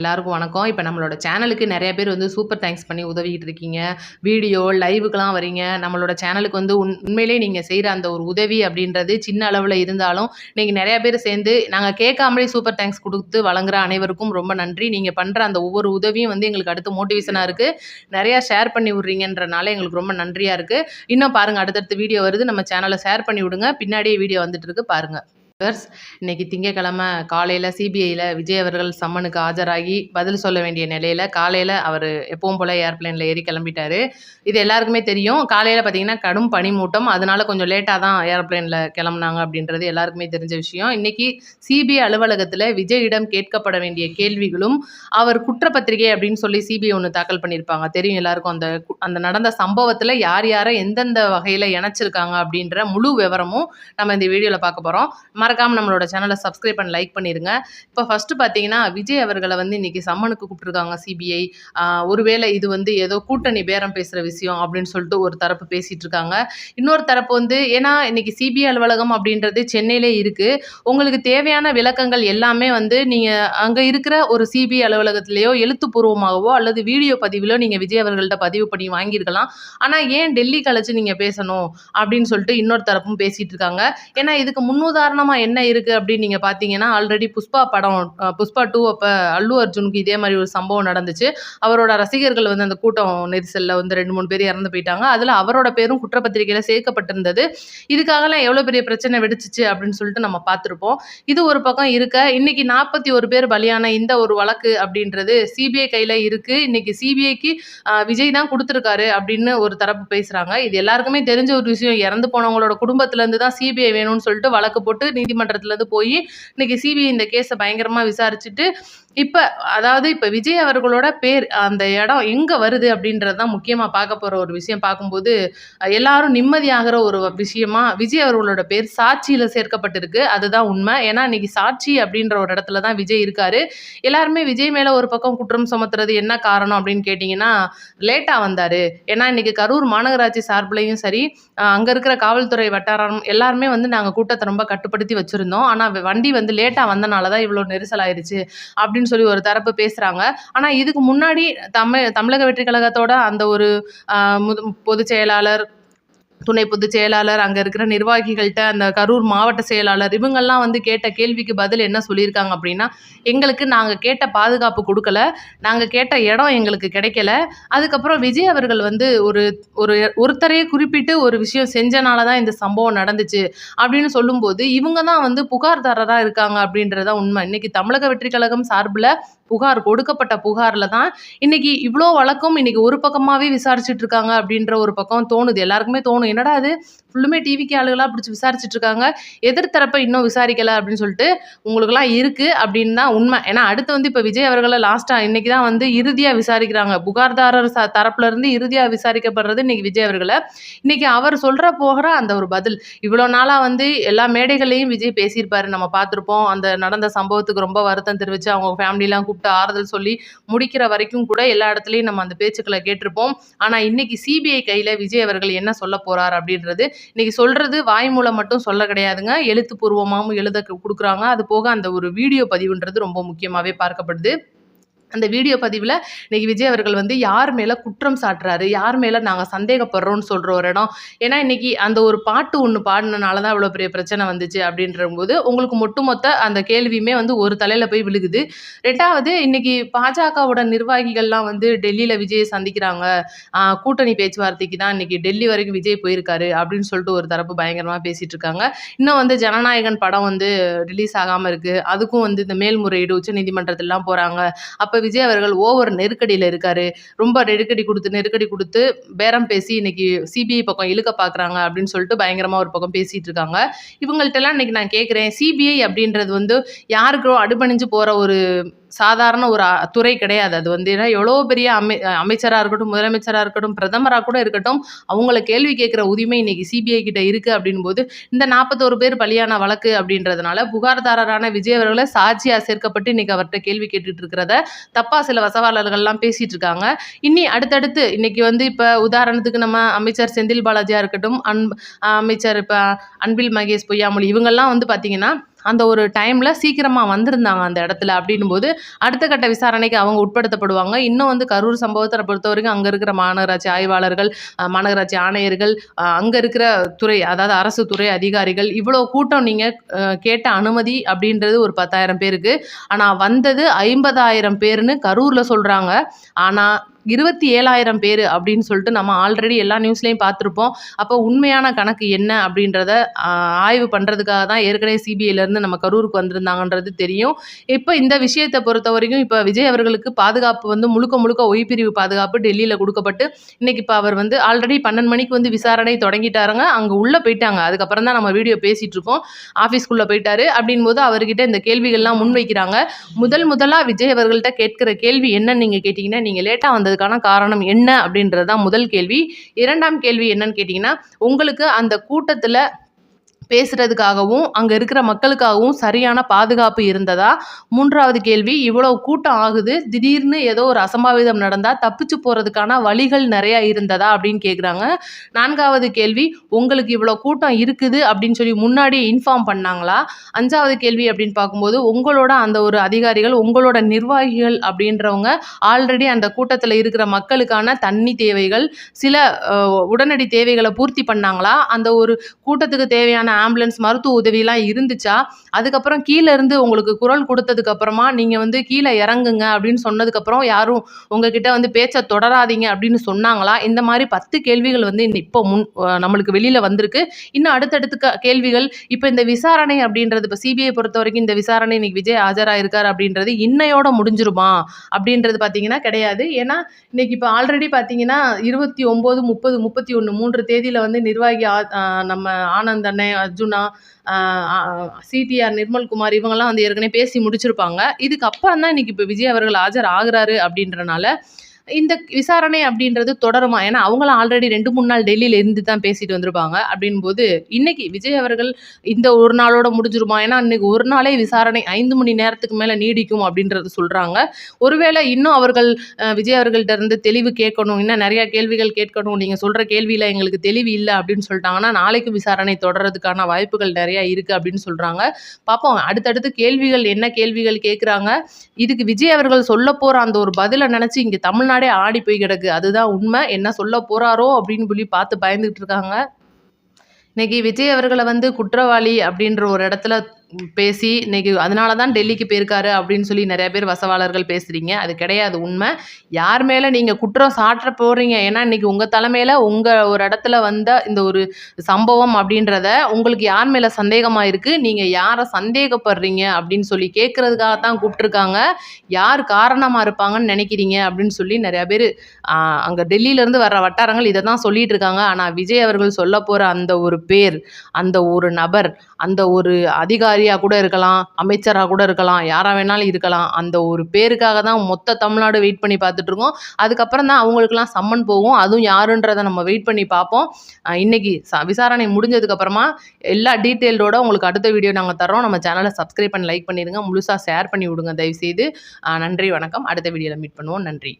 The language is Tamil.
எல்லாருக்கும் வணக்கம். இப்ப நம்மளோட சேனலுக்கு நெறைய பேர் வந்து சூப்பர் தேங்க்ஸ் பண்ணி உதவிட்டு இருக்கீங்க. வீடியோ, லைவுக்குலாம் வரீங்க. நம்மளோட சேனலுக்கு வந்து உண்மையிலேயே நீங்க செய்ற அந்த ஒரு உதவி அப்படின்றது சின்ன அளவுல இருந்தாலும், நீங்க நெறைய பேர் சேர்ந்து நாங்க கேட்காமலே சூப்பர் தேங்க்ஸ் குடுத்து வழங்குற அனைவருக்கும் ரொம்ப நன்றி. நீங்க பண்ற அந்த ஒவ்வொரு உதவியும் வந்து எங்களுக்கு அடுத்து மோட்டிவேஷனா இருக்கு. நெறையா ஷேர் பண்ணி விடுறீங்கன்றனால எங்களுக்கு ரொம்ப நன்றியா இருக்கு. இன்னும் பாருங்க அடுத்தடுத்து வீடியோ வருது. நம்ம சேனல ஷேர் பண்ணி விடுங்க. பின்னாடியே வீடியோ வந்துட்டு இருக்கு பாருங்க. இன்னைக்கு திங்கட்கிழமை காலையில் சிபிஐயில் விஜய் அவர்கள் சம்மனுக்கு ஆஜராகி பதில் சொல்ல வேண்டிய நிலையில் காலையில் அவர் எப்பவும் போல் ஏர்பிளைனில் ஏறி கிளம்பிட்டாரு. இது எல்லாருக்குமே தெரியும். காலையில் பார்த்தீங்கன்னா கடும் பனிமூட்டம், அதனால கொஞ்சம் லேட்டாக தான் ஏர்பிளைனில் கிளம்புனாங்க அப்படின்றது எல்லாருக்குமே தெரிஞ்ச விஷயம். இன்னைக்கு சிபிஐ அலுவலகத்தில் விஜயிடம் கேட்கப்பட வேண்டிய கேள்விகளும் அவர் குற்றப்பத்திரிகை அப்படின்னு சொல்லி சிபிஐ ஒன்று தாக்கல் பண்ணியிருப்பாங்க. தெரியும் எல்லாருக்கும். அந்த அந்த நடந்த சம்பவத்தில் யார் யாரை எந்தெந்த வகையில் இணைச்சிருக்காங்க அப்படின்ற முழு விவரமும் நம்ம இந்த வீடியோவில் பார்க்க போகிறோம். மறக்காம நம்மளோட சேனலை சப்ஸ்கிரைப் பண்ணி லைக் பண்ணிருங்க. இப்போ ஃபர்ஸ்ட் பார்த்தீங்கன்னா விஜய் அவர்களை வந்து இன்னைக்கு சம்மனுக்கு கூப்பிட்டுருக்காங்க சிபிஐ. ஒருவேளை இது வந்து ஏதோ கூட்டணி பேரம் பேசுகிற விஷயம் அப்படின்னு சொல்லிட்டு ஒரு தரப்பு பேசிட்டு இருக்காங்க. இன்னொரு தரப்பு வந்து ஏன்னா இன்னைக்கு சிபிஐ அலுவலகம் அப்படின்றது சென்னையிலே இருக்கு. உங்களுக்கு தேவையான விளக்கங்கள் எல்லாமே வந்து நீங்கள் அங்கே இருக்கிற ஒரு சிபிஐ அலுவலகத்திலேயோ எழுத்துப்பூர்வமாகவோ அல்லது வீடியோ பதிவிலோ நீங்கள் விஜய் அவர்கள்ட்ட பதிவு பண்ணி வாங்கியிருக்கலாம். ஆனால் ஏன் டெல்லி கழிச்சு நீங்கள் பேசணும் அப்படின்னு சொல்லிட்டு இன்னொரு தரப்பும் பேசிட்டு இருக்காங்க. ஏன்னா இதுக்கு முன்னுதாரணமா என்ன இருக்கு அப்படின்னு நீங்க பாத்தீங்கன்னா, ஆல்ரெடி புஷ்பா படம் புஷ்பா 2 அப்ப அல்லு அர்ஜுனுக்கு இதே மாதிரி ஒரு சம்பவம் நடந்துச்சு. அவரோட ரசிகர்கள் வந்து அந்த கூட்டம் நெரிசல்ல வந்து 2, 3 பேர் இறந்து போயிட்டாங்க. அதுல அவரோட பேரும் குற்றப்பத்திரிகையில சேர்க்கப்பட்டிருந்தது. இதுக்காகலாம் எவ்வளவு பெரிய பிரச்சனை வெடிச்சிச்சு அப்படின்னு சொல்லிட்டு நம்ம பார்த்திருப்போம். இது ஒரு பக்கம் இருக்க, இன்னைக்கு 41 பேர் பலியான இந்த ஒரு வழக்கு அப்படின்றது சிபிஐ கையில இருக்கு. இன்னைக்கு சிபிஐக்கு விஜய் தான் கொடுத்திருக்காரு அப்படின்னு ஒரு தரப்பு பேசுறாங்க. இது எல்லாருக்குமே தெரிஞ்ச ஒரு விஷயம். இறந்து போனவங்களோட குடும்பத்துல இருந்து தான் சிபிஐ வேணும்னு சொல்லிட்டு வழக்கு போட்டு நீதிமன்றத்துலேருந்து போய் இன்னைக்கு சிபிஐ இந்த கேஸை பயங்கரமாக விசாரிச்சுட்டு இப்போ விஜய் அவர்களோட பேர் அந்த இடம் எங்கே வருது அப்படின்றது தான் முக்கியமாக பார்க்க போகிற ஒரு விஷயம். பார்க்கும்போது எல்லாரும் நிம்மதியாகிற ஒரு விஷயமா விஜய் அவர்களோட பேர் சாட்சியில் சேர்க்கப்பட்டிருக்கு. அதுதான் உண்மை. ஏன்னா இன்னைக்கு சாட்சி அப்படின்ற ஒரு இடத்துல தான் விஜய் இருக்காரு. எல்லாருமே விஜய் மேலே ஒரு பக்கம் குற்றம் சுமத்துறது என்ன காரணம் அப்படின்னு கேட்டிங்கன்னா, லேட்டாக வந்தார். ஏன்னா இன்னைக்கு கரூர் மாநகராட்சி சார்பிலையும் சரி, அங்கே இருக்கிற காவல்துறை வட்டாரம் எல்லாருமே வந்து நாங்கள் கூட்டத்தை ரொம்ப கட்டுப்படுத்தி வச்சுருந்தோம். ஆனால் வண்டி வந்து லேட்டாக வந்தனால தான் இவ்வளோ நெரிசல் ஆயிடுச்சு அப்படின்னு சொல்லி ஒரு தரப்பு பேசுகிறாங்க. ஆனால் இதுக்கு முன்னாடி தமிழக வெற்றி கழகத்தோட அந்த ஒரு பொதுச் செயலாளர், துணை பொதுச் செயலாளர், அங்கே இருக்கிற நிர்வாகிகள்கிட்ட அந்த கரூர் மாவட்ட செயலாளர் இவங்கெல்லாம் வந்து கேட்ட கேள்விக்கு பதில் என்ன சொல்லியிருக்காங்க அப்படின்னா, எங்களுக்கு நாங்கள் கேட்ட பாதுகாப்பு கொடுக்கல, நாங்கள் கேட்ட இடம் எங்களுக்கு கிடைக்கல. அதுக்கப்புறம் விஜய் அவர்கள் வந்து ஒருத்தரையே குறிப்பிட்டு ஒரு விஷயம் செஞ்சனால தான் இந்த சம்பவம் நடந்துச்சு அப்படின்னு சொல்லும்போது இவங்க தான் வந்து புகார்தாரராக இருக்காங்க அப்படின்றதான் உண்மை. இன்னைக்கு தமிழக வெற்றி கழகம் சார்பில் கொடுக்கப்பட்ட புகாரில் தான் இன்னைக்கு இவ்வளோ வழக்கம் இன்னைக்கு ஒரு பக்கமாகவே விசாரிச்சுட்டு இருக்காங்க அப்படின்ற ஒரு பக்கம் தோணுது. எல்லாருக்குமே தோணும், என்னடா அது ஃபுல்லுமே டிவிக்கு ஆளுகளாக பிடிச்சி விசாரிச்சுட்டு இருக்காங்க, எதிர்த்தரப்பை இன்னும் விசாரிக்கலை அப்படின்னு சொல்லிட்டு உங்களுக்குலாம் இருக்குது அப்படின்னு தான் உண்மை. ஏன்னா அடுத்து வந்து இப்போ விஜய் அவர்களை லாஸ்ட்டாக இன்னைக்கு தான் வந்து இறுதியாக விசாரிக்கிறாங்க. புகார்தாரர் தரப்புலேருந்து இறுதியாக விசாரிக்கப்படுறது இன்னைக்கு விஜய் அவர்களை. இன்னைக்கு அவர் போகிற அந்த ஒரு பதில் இவ்வளோ நாளாக வந்து எல்லா மேடைகளையும் விஜய் பேசியிருப்பாரு, நம்ம பார்த்துருப்போம். அந்த நடந்த சம்பவத்துக்கு ரொம்ப வருத்தம் தெரிவித்து அவங்க ஃபேமிலிலாம் கூப்பிட்டு ஆறுதல் சொல்லி முடிக்கிற வரைக்கும் கூட எல்லா இடத்துலையும் நம்ம அந்த பேச்சுக்களை கேட்டிருப்போம். ஆனால் இன்னைக்கு சிபிஐ கையில் விஜய் அவர்கள் என்ன சொல்ல போறார் அப்படின்றது இன்னைக்கு சொல்றது வாய் மூலம் மட்டும் சொல்ல கிடையாதுங்க, எழுத்துப்பூர்வமாகவும் எழுத கொடுக்குறாங்க. அது போக அந்த ஒரு வீடியோ பதிவுன்றது ரொம்ப முக்கியமாகவே பார்க்கப்படுது. அந்த வீடியோ பதிவில் இன்னைக்கு விஜய் அவர்கள் வந்து யார் மேலே குற்றம் சாட்டுறாரு, யார் மேலே நாங்கள் சந்தேகப்படுறோம்னு சொல்கிற ஒரு இடம். ஏன்னா இன்னைக்கு அந்த ஒரு பாட்டு ஒன்று பாடினனால தான் இவ்வளோ பெரிய பிரச்சனை வந்துச்சு அப்படின்றபோது உங்களுக்கு ஒட்டுமொத்த அந்த கேள்வியுமே வந்து ஒரு தலையில் போய் விழுகுது. ரெண்டாவது, இன்னைக்கு பாஜகவோட நிர்வாகிகள்லாம் வந்து டெல்லியில் விஜயை சந்திக்கிறாங்க, கூட்டணி பேச்சுவார்த்தைக்கு தான் இன்னைக்கு டெல்லி வரைக்கும் விஜய் போயிருக்காரு அப்படின்னு சொல்லிட்டு ஒரு தரப்பு பயங்கரமாக பேசிட்டு இருக்காங்க. இன்னும் வந்து ஜனநாயகன் படம் வந்து ரிலீஸ் ஆகாமல் இருக்குது, அதுக்கும் வந்து இந்த மேல்முறையீடு உச்ச நீதிமன்றத்திலாம் போகிறாங்க. அப்போ விஜய் அவர்கள் ஓவர் நெருக்கடியில் இருக்காரு, ரொம்ப நெருக்கடி கொடுத்து பேரம் பேசி இன்னைக்கு சிபிஐ பக்கம் இழுக்க பார்க்குறாங்க அப்படின்னு சொல்லிட்டு பயங்கரமாக ஒரு பக்கம் பேசிட்டு இருக்காங்க. இவங்கள்ட்டெல்லாம் இன்னைக்கு நான் கேட்குறேன், சிபிஐ அப்படின்றது வந்து யாருக்கோ அடிபணிஞ்சு போகிற ஒரு சாதாரண ஒரு துறை கிடையாது. அது வந்து எவ்வளோ பெரிய அமைச்சராக இருக்கட்டும், முதலமைச்சராக இருக்கட்டும், பிரதமராக கூட இருக்கட்டும், அவங்கள கேள்வி கேட்குற உரிமை இன்னைக்கு சிபிஐ கிட்ட இருக்குது அப்படின் போது இந்த 41 பேர் பலியான வழக்கு அப்படின்றதுனால புகார்தாரரான விஜய் அவர்களை சாட்சியாக சேர்க்கப்பட்டு இன்னைக்கு அவர்கிட்ட கேள்வி கேட்டுட்டு இருக்கிறத தப்பாக சில வசவாளர்கள்லாம் பேசிட்டு இருக்காங்க. அடுத்தடுத்து இன்னைக்கு வந்து இப்போ உதாரணத்துக்கு நம்ம அமைச்சர் செந்தில் பாலாஜியாக இருக்கட்டும், அமைச்சர் இப்போ அன்பில் மகேஷ் பொய்யாமொழி இவங்கெல்லாம் வந்து பார்த்தீங்கன்னா அந்த ஒரு டைமில் சீக்கிரமாக வந்திருந்தாங்க அந்த இடத்துல அப்படின்னும்போது அடுத்த கட்ட விசாரணைக்கு அவங்க உட்படுத்தப்படுவாங்க. இன்னும் வந்து கரூர் சம்பவத்தை பொறுத்தவரைக்கும் அங்கே இருக்கிற மாநகராட்சி ஆய்வாளர்கள், மாநகராட்சி ஆணையர்கள், அங்கே இருக்கிற துறை அதாவது அரசு துறை அதிகாரிகள் இவ்வளோ கூட்டம் நீங்கள் கேட்ட அனுமதி அப்படின்றது ஒரு 10,000 பேருக்கு. ஆனால் வந்தது 50,000 பேருன்னு கரூரில் சொல்கிறாங்க. ஆனால் 27,000 பேர் அப்படின்னு சொல்லிட்டு நம்ம ஆல்ரெடி எல்லா நியூஸ்லேயும் பார்த்துருப்போம். அப்போ உண்மையான கணக்கு என்ன அப்படின்றத ஆய்வு பண்ணுறதுக்காக தான் ஏற்கனவே சிபிஐலேருந்து நம்ம கரூருக்கு வந்திருந்தாங்கன்றது தெரியும். இப்போ இந்த விஷயத்தை பொறுத்த வரைக்கும் இப்போ விஜய் அவர்களுக்கு பாதுகாப்பு வந்து முழுக்க முழுக்க ஒய்பிரிவு பாதுகாப்பு டெல்லியில் கொடுக்கப்பட்டு இன்னைக்கு இப்போ அவர் வந்து ஆல்ரெடி 12 மணிக்கு வந்து விசாரணை தொடங்கிட்டாருங்க. அங்கே உள்ளே போயிட்டாங்க. அதுக்கப்புறம் தான் நம்ம வீடியோ பேசிகிட்டு இருக்கோம். ஆஃபீஸ்க்குள்ளே போயிட்டாரு. அப்படின் போது அவர்கிட்ட இந்த கேள்விகள்லாம் முன்வைக்கிறாங்க. முதலாக விஜய் அவர்கள்ட்ட கேட்கிற கேள்வி என்னன்னு நீங்கள் கேட்டிங்கன்னா, நீங்கள் லேட்டாக வந்ததுக்கான காரணம் என்ன அப்படின்றது தான் முதல் கேள்வி. 2ஆம் கேள்வி என்னன்னு கேட்டிங்கன்னா, உங்களுக்கு அந்த கூட்டத்தில் பேசுறதுக்காகவும் அங்கே இருக்கிற மக்களுக்காகவும் சரியான பாதுகாப்பு இருந்ததா? 3வது கேள்வி, இவ்வளோ கூட்டம் ஆகுது, திடீர்னு ஏதோ ஒரு அசம்பாவிதம் நடந்தால் தப்பிச்சு போகிறதுக்கான வழிகள் நிறையா இருந்ததா அப்படின்னு கேட்குறாங்க. 4வது கேள்வி, உங்களுக்கு இவ்வளோ கூட்டம் இருக்குது அப்படின்னு சொல்லி முன்னாடி இன்ஃபார்ம் பண்ணாங்களா? 5வது கேள்வி அப்படின்னு பார்க்கும்போது உங்களோட அந்த ஒரு அதிகாரிகள், உங்களோட நிர்வாகிகள் அப்படின்றவங்க ஆல்ரெடி அந்த கூட்டத்தில் இருக்கிற மக்களுக்கான தண்ணி தேவைகள், சில உடனடி தேவைகளை பூர்த்தி பண்ணாங்களா? அந்த ஒரு கூட்டத்துக்கு தேவையான ஆம்புலன்ஸ் மருத்துவ உதவிலாம் இருந்துச்சா? அதுக்கப்புறம் கீழே இருந்து உங்களுக்கு குரல் கொடுத்ததுக்கு அப்புறமா நீங்கள் வந்து கீழே இறங்குங்க அப்படின்னு சொன்னதுக்கப்புறம் யாரும் உங்ககிட்ட வந்து பேச்சை தொடராதீங்க அப்படின்னு சொன்னாங்களா? இந்த மாதிரி 10 கேள்விகள் வந்து இப்போ நம்மளுக்கு வெளியில் வந்திருக்கு. இன்னும் அடுத்தடுத்து கேள்விகள். இப்போ இந்த விசாரணை அப்படின்றது இப்போ சிபிஐ பொறுத்த வரைக்கும் இந்த விசாரணை இன்னைக்கு விஜய் ஆஜராயிருக்கார் அப்படின்றது இன்னையோட முடிஞ்சிருமா அப்படின்றது பார்த்தீங்கன்னா கிடையாது. ஏன்னா இன்னைக்கு இப்போ ஆல்ரெடி பார்த்தீங்கன்னா 29, 30, 31 3 தேதியில் வந்து நிர்வாகி நம்ம ஆனந்த் அண்ணன், அர்ஜுனா, சிடிஆர் நிர்மல்குமார் இவங்கெல்லாம் வந்து ஏற்கனவே பேசி முடிச்சிருப்பாங்க. இதுக்கப்புறம் தான் இன்னைக்கு இப்போ விஜய் அவர்கள் ஆஜர் ஆகுறாரு அப்படின்றனால இந்த விசாரணை அப்படின்றது தொடருமா? ஏன்னா அவங்களும் ஆல்ரெடி 2-3 நாள் டெல்லியில் இருந்து தான் பேசிட்டு வந்திருப்பாங்க. அப்படின்போது இன்னைக்கு விஜய் அவர்கள் இந்த ஒரு நாளோட முடிஞ்சிருமா? ஏன்னா இன்னைக்கு ஒரு நாளே விசாரணை 5 மணி நேரத்துக்கு மேலே நீடிக்கும் அப்படின்றது சொல்கிறாங்க. ஒருவேளை இன்னும் அவர்கள் விஜய் அவர்கள்ட்ட இருந்து தெளிவு கேட்கணும், இன்னும் நிறையா கேள்விகள் கேட்கணும், நீங்கள் சொல்கிற கேள்வியில் எங்களுக்கு தெளிவு இல்லை அப்படின்னு சொல்லிட்டாங்கன்னா நாளைக்கு விசாரணை தொடர்றதுக்கான வாய்ப்புகள் நிறையா இருக்குது அப்படின்னு சொல்கிறாங்க. பார்ப்போம் அடுத்தடுத்து கேள்விகள் என்ன கேள்விகள் கேட்குறாங்க. இதுக்கு விஜய் அவர்கள் சொல்ல போகிற அந்த ஒரு பதிலை நினச்சி இங்கே தமிழ்நாடே ஆடி போய் கிடக்கு. அதுதான் உண்மை. என்ன சொல்ல போறாரோ அப்படின்னு சொல்லி பார்த்து பயந்துகிட்டு இருக்காங்க. இன்னைக்கு விஜய் அவர்களை வந்து குற்றவாளி அப்படின்ற ஒரு இடத்துல பேசி இன்னைக்கு அதனால தான் டெல்லிக்கு போயிருக்காரு அப்படின்னு சொல்லி நிறைய பேர் வசவாளர்கள் பேசுகிறீங்க. அது கிடையாது உண்மை. யார் மேலே நீங்கள் குற்றம் சாட்ட போகிறீங்க? ஏன்னா இன்றைக்கி உங்கள் தலைமையில் உங்கள் ஒரு இடத்துல வந்த இந்த ஒரு சம்பவம் அப்படின்றத உங்களுக்கு யார் மேலே சந்தேகமாக இருக்குது, நீங்கள் யாரை சந்தேகப்படுறீங்க அப்படின்னு சொல்லி கேட்குறதுக்காக தான் கூப்பிட்ருக்காங்க. யார் காரணமாக இருப்பாங்கன்னு நினைக்கிறீங்க அப்படின்னு சொல்லி நிறையா பேர் அங்கே டெல்லியிலேருந்து வர்ற வட்டாரங்கள் இதை தான் சொல்லிகிட்டு இருக்காங்க. ஆனால் விஜய் அவர்கள் சொல்ல போகிற அந்த ஒரு பேர், அந்த ஒரு நபர், அந்த ஒரு அதிகாரியாக கூட இருக்கலாம், அமைச்சராக கூட இருக்கலாம், யாராக வேணாலும் இருக்கலாம். அந்த ஒரு பேருக்காக தான் மொத்த தமிழ்நாடு வெயிட் பண்ணி பார்த்துட்ருக்கோம். அதுக்கப்புறம் தான் அவங்களுக்குலாம் சம்மன் போகும். அதுவும் யாருன்றதை நம்ம வெயிட் பண்ணி பார்ப்போம். இன்னைக்கு விசாரணை முடிஞ்சதுக்கப்புறமா எல்லா டீட்டெயிலோட உங்களுக்கு அடுத்த வீடியோ நாங்கள் தரோம். நம்ம சேனலை சப்ஸ்கிரைப் பண்ணி லைக் பண்ணிடுங்க, முழுசாக ஷேர் பண்ணி விடுங்க தயவுசெய்து. நன்றி, வணக்கம். அடுத்த வீடியோவில் மீட் பண்ணுவோம். நன்றி.